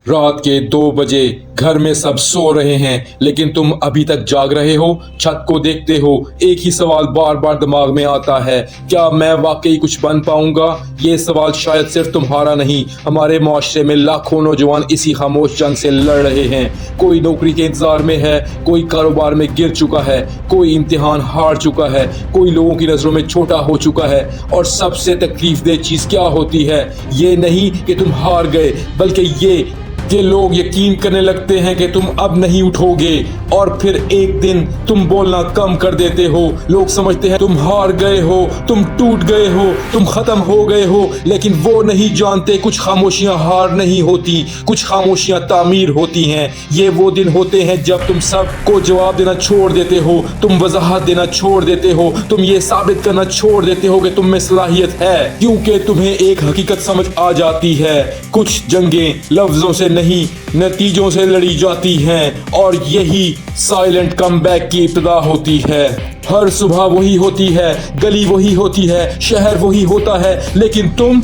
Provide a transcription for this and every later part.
रात के 2 बजे घर में सब सो रहे हैं लेकिन तुम अभी तक जाग रहे हो। छत को देखते हो, एक ही सवाल बार बार दिमाग में आता है, क्या मैं वाकई कुछ बन पाऊंगा? ये सवाल शायद सिर्फ तुम्हारा नहीं, हमारे माशरे में लाखों नौजवान इसी खामोश जंग से लड़ रहे हैं। कोई नौकरी के इंतजार में है, कोई कारोबार में गिर चुका है, कोई इम्तिहान हार चुका है, कोई लोगों की नजरों में छोटा हो चुका है। और सबसे तकलीफ दे चीज क्या होती है? ये नहीं कि तुम हार गए, बल्कि ये कि लोग यकीन करने लगते हैं कि तुम अब नहीं उठोगे और फिर एक दिन तुम बोलना कम कर देते हो। लोग समझते हैं तुम हार गए हो, तुम टूट गए हो, तुम खत्म हो गए हो, लेकिन वो नहीं जानते कुछ खामोशियां हार नहीं होती, कुछ खामोशियां तामीर होती हैं। ये वो दिन होते हैं जब तुम सबको जवाब देना छोड़ देते हो, तुम वजाहत देना छोड़ देते हो, तुम ये साबित करना छोड़ देते हो कि तुम में सलाहियत है, क्योंकि तुम्हें एक हकीकत समझ आ जाती है, कुछ जंगें लफ्जों से नहीं नतीजों से लड़ी जाती हैं। और यही साइलेंट कमबैक की इब्तिदा होती है। हर सुबह वही होती है, गली वही होती है, शहर वही होता है, लेकिन तुम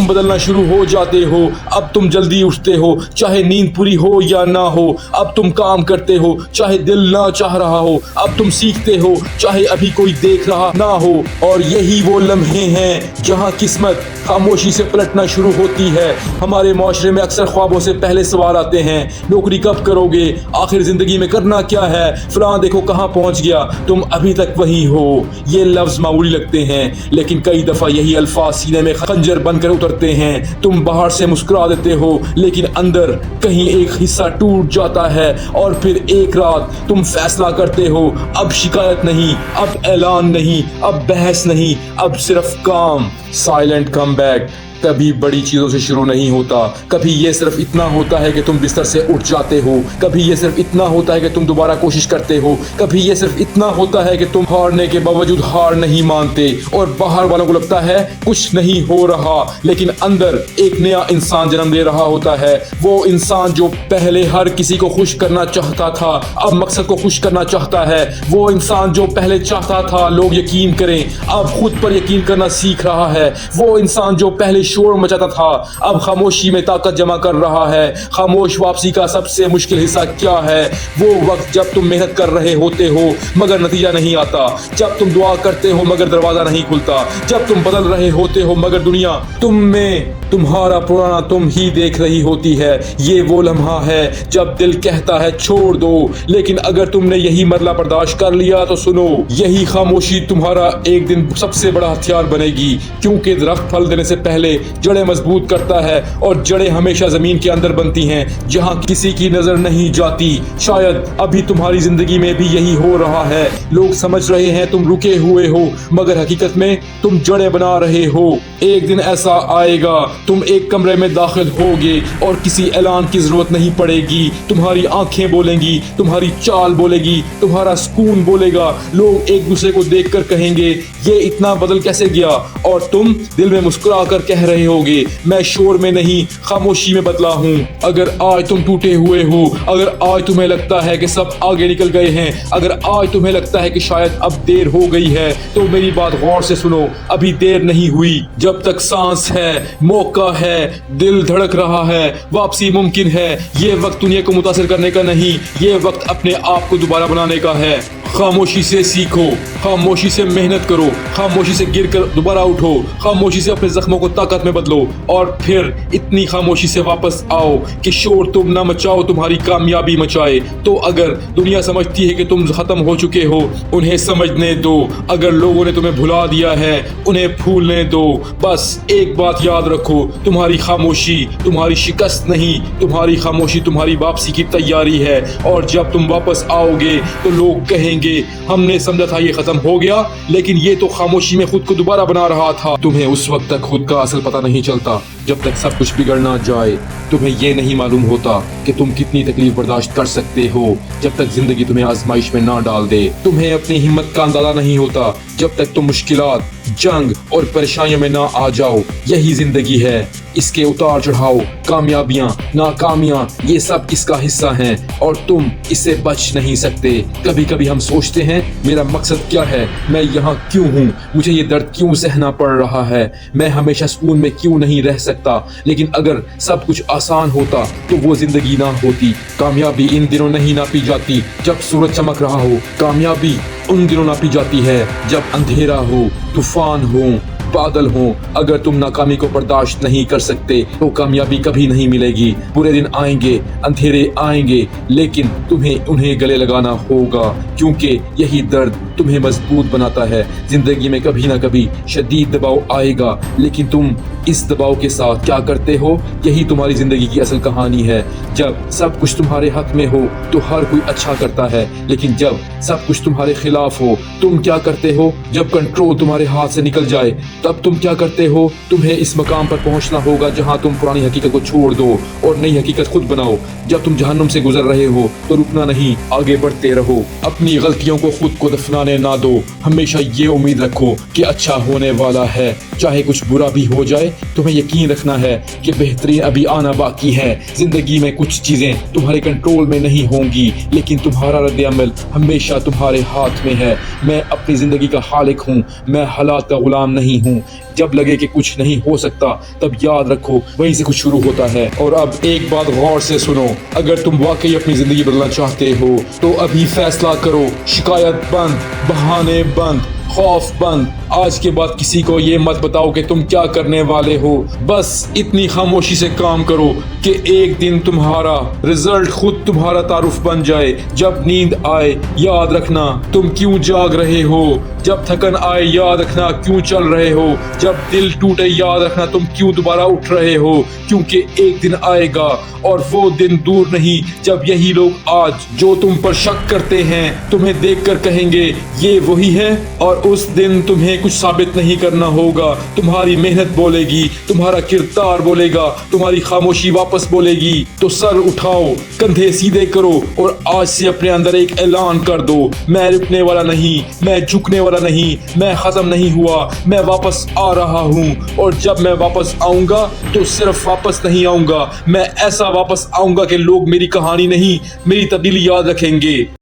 बदलना शुरू हो जाते हो। अब तुम जल्दी उठते हो, चाहे नींद पूरी हो या ना हो। अब तुम काम करते हो, चाहे दिल ना चाह रहा हो। अब तुम सीखते हो, चाहे अभी कोई देख रहा ना हो। और यही वो लम्हे हैं जहां किस्मत खामोशी से पलटना शुरू होती है। हमारे माशरे में अक्सर ख्वाबों से पहले सवाल आते हैं, नौकरी कब करोगे? आखिर जिंदगी में करना क्या है? फलां देखो कहाँ पहुंच गया, तुम अभी तक वही हो। ये लफ्ज मामूली लगते हैं, लेकिन कई दफा यही अल्फाज सीने में खंजर बनकर उतरते हैं। तुम बाहर से मुस्कुरा देते हो, लेकिन अंदर कहीं एक हिस्सा टूट जाता है। और फिर एक रात तुम फैसला करते हो, अब शिकायत नहीं, अब ऐलान नहीं, अब बहस नहीं, अब सिर्फ काम। साइलेंट कमबैक कभी बड़ी चीजों से शुरू नहीं होता। कभी ये सिर्फ इतना होता है कि तुम बिस्तर से उठ जाते हो, कभी ये सिर्फ इतना होता है कि तुम दोबारा कोशिश करते हो, कभी ये सिर्फ इतना होता है कि तुम हारने के बावजूद हार नहीं मानते। और बाहर वालों को लगता है कुछ नहीं हो रहा, लेकिन अंदर एक नया इंसान जन्म ले रहा होता है। वो इंसान जो पहले हर किसी को खुश करना चाहता था, अब मकसद को खुश करना चाहता है। वो इंसान जो पहले चाहता था लोग यकीन करें, अब खुद पर यकीन करना सीख रहा है। वो इंसान जो पहले शोर मचाता था, अब खामोशी में ताकत जमा कर रहा है। खामोश वापसी का सबसे मुश्किल हिस्सा क्या है? वो वक्त जब तुम मेहनत कर रहे होते हो मगर नतीजा नहीं आता, जब तुम दुआ करते हो मगर दरवाजा नहीं खुलता, जब तुम बदल रहे होते हो मगर दुनिया तुम में तुम्हारा पुराना तुम ही देख रही होती है। ये वो लम्हा है जब दिल कहता है छोड़ दो, लेकिन अगर तुमने यही मरला बर्दाश्त कर लिया तो सुनो, यही खामोशी तुम्हारा एक दिन सबसे बड़ा हथियार बनेगी। क्योंकि दरख्त फल देने से पहले जड़ें मजबूत करता है, और जड़ें हमेशा जमीन के अंदर बनती हैं जहां किसी की नजर नहीं जाती। शायद अभी तुम्हारी जिंदगी में भी यही हो रहा है। लोग समझ रहे हैं तुम रुके हुए हो, मगर हकीकत में तुम जड़ें बना रहे हो। एक दिन ऐसा आएगा, तुम एक कमरे में दाखिल होगे और किसी ऐलान की जरूरत नहीं पड़ेगी। तुम्हारी आंखें बोलेंगी, तुम्हारी चाल बोलेगी, तुम्हारा सुकून बोलेगा। लोग एक दूसरे को देखकर कहेंगे ये इतना बदल कैसे गया? और तुम दिल में मुस्कुरा कर कह रहे होगे मैं शोर में नहीं खामोशी में बदला हूँ। अगर आज तुम टूटे हुए हो, अगर आज तुम्हें लगता है कि सब आगे निकल गए हैं, अगर आज तुम्हें लगता है कि शायद अब देर हो गई है, तो मेरी बात गौर से सुनो, अभी देर नहीं हुई। जब तक सांस है, मौका है, दिल धड़क रहा है, वापसी मुमकिन है। ये वक्त दुनिया को मुतासिर करने का नहीं, ये वक्त अपने आप को दोबारा बनाने का है। खामोशी से सीखो, खामोशी से मेहनत करो, खामोशी से गिरकर दोबारा उठो, खामोशी से अपने जख्मों को ताकत में बदलो, और फिर इतनी खामोशी से वापस आओ कि शोर तुम ना मचाओ, तुम्हारी कामयाबी मचाए। तो अगर दुनिया समझती है कि तुम खत्म हो चुके हो, उन्हें समझने दो। अगर लोगों ने तुम्हें भुला दिया है, उन्हें भूलने दो। बस एक बात याद रखो, तुम्हारी खामोशी तुम्हारी शिकस्त नहीं, तुम्हारी खामोशी तुम्हारी वापसी की तैयारी है। और जब तुम वापस आओगे तो लोग कहेंगे हमने समझा था ये खत्म हो गया, लेकिन ये तो खामोशी में खुद को दोबारा बना रहा था। तुम्हें उस वक्त तक खुद का असल पता नहीं चलता जब तक सब कुछ बिगड़ ना जाए। तुम्हें ये नहीं मालूम होता कि तुम कितनी तकलीफ बर्दाश्त कर सकते हो जब तक जिंदगी तुम्हें आजमाइश में ना डाल दे। तुम्हें अपनी हिम्मत का अंदाजा नहीं होता जब तक तुम मुश्किलात, जंग और परेशानियों में ना आ जाओ। यही जिंदगी है, اس کے اتار چڑھاؤ، کامیابیاں، ناکامیاں، یہ سب اس کا حصہ ہیں اور تم اس سے بچ نہیں سکتے۔ کبھی کبھی ہم سوچتے ہیں میرا مقصد کیا ہے، میں یہاں کیوں ہوں، مجھے یہ درد کیوں سہنا پڑ رہا ہے، میں ہمیشہ سکون میں کیوں نہیں رہ سکتا۔ لیکن اگر سب کچھ آسان ہوتا تو وہ زندگی نہ ہوتی۔ کامیابی ان دنوں نہیں ناپی جاتی جب سورج چمک رہا ہو، کامیابی ان دنوں ناپی جاتی ہے جب اندھیرا ہو، طوفان ہو، بادل ہوں۔ اگر تم ناکامی کو برداشت نہیں کر سکتے تو کامیابی کبھی نہیں ملے گی۔ برے دن آئیں گے، اندھیرے آئیں گے، لیکن تمہیں انہیں گلے لگانا ہوگا، کیونکہ یہی درد تمہیں مضبوط بناتا ہے۔ زندگی میں کبھی نہ کبھی شدید دباؤ آئے گا، لیکن تم اس دباؤ کے ساتھ کیا کرتے ہو، یہی تمہاری زندگی کی اصل کہانی ہے۔ جب سب کچھ تمہارے حق میں ہو تو ہر کوئی اچھا کرتا ہے، لیکن جب سب کچھ تمہارے خلاف ہو تم کیا کرتے ہو؟ جب کنٹرول تمہارے ہاتھ سے نکل جائے تب تم کیا کرتے ہو؟ تمہیں اس مقام پر پہنچنا ہوگا جہاں تم پرانی حقیقت کو چھوڑ دو اور نئی حقیقت خود بناؤ۔ جب تم جہنم سے گزر رہے ہو تو رکنا نہیں، آگے بڑھتے رہو۔ اپنی غلطیوں کو خود کو دفنانے نہ دو، ہمیشہ یہ امید رکھو کہ اچھا ہونے والا ہے۔ چاہے کچھ برا بھی ہو جائے، تمہیں یقین رکھنا ہے کہ بہترین ابھی آنا باقی ہے۔ زندگی میں کچھ چیزیں تمہارے کنٹرول میں نہیں ہوں گی، لیکن تمہارا رد عمل ہمیشہ تمہارے ہاتھ میں ہے۔ میں اپنی زندگی کا خالق ہوں، میں حالات کا غلام نہیں ہوں۔ جب لگے کہ کچھ نہیں ہو سکتا تب یاد رکھو وہیں سے کچھ شروع ہوتا ہے۔ اور اب ایک بات غور سے سنو، اگر تم واقعی اپنی زندگی بدلنا چاہتے ہو تو ابھی فیصلہ کرو۔ شکایت بند، بہانے بند، خوف بند۔ آج کے بعد کسی کو یہ مت بتاؤ کہ تم کیا کرنے والے ہو، بس اتنی خاموشی سے کام کرو کہ ایک دن تمہارا رزلٹ خود تمہارا تعارف بن جائے۔ جب نیند آئے یاد رکھنا تم کیوں جاگ رہے ہو، جب تھکن آئے یاد رکھنا کیوں چل رہے ہو، جب دل ٹوٹے یاد رکھنا تم کیوں دوبارہ اٹھ رہے ہو، کیونکہ ایک دن آئے گا اور وہ دن دور نہیں جب یہی لوگ آج جو تم پر شک کرتے ہیں تمہیں دیکھ کر کہیں گے یہ وہی ہے، اور اس دن تمہیں کچھ ثابت نہیں کرنا ہوگا۔ تمہاری محنت بولے گی، تمہارا کردار بولے گا، تمہاری خاموشی واپس بولے گی۔ تو سر اٹھاؤ، کندھے سیدھے کرو اور آج سے اپنے اندر ایک اعلان کر دو، میں رکنے والا نہیں، میں جھکنے والا نہیں، میں ختم نہیں ہوا، میں واپس آ رہا ہوں۔ اور جب میں واپس آؤں گا تو صرف واپس نہیں آؤں گا، میں ایسا واپس آؤں گا کہ لوگ میری کہانی نہیں، میری تبدیلی یاد رکھیں گے۔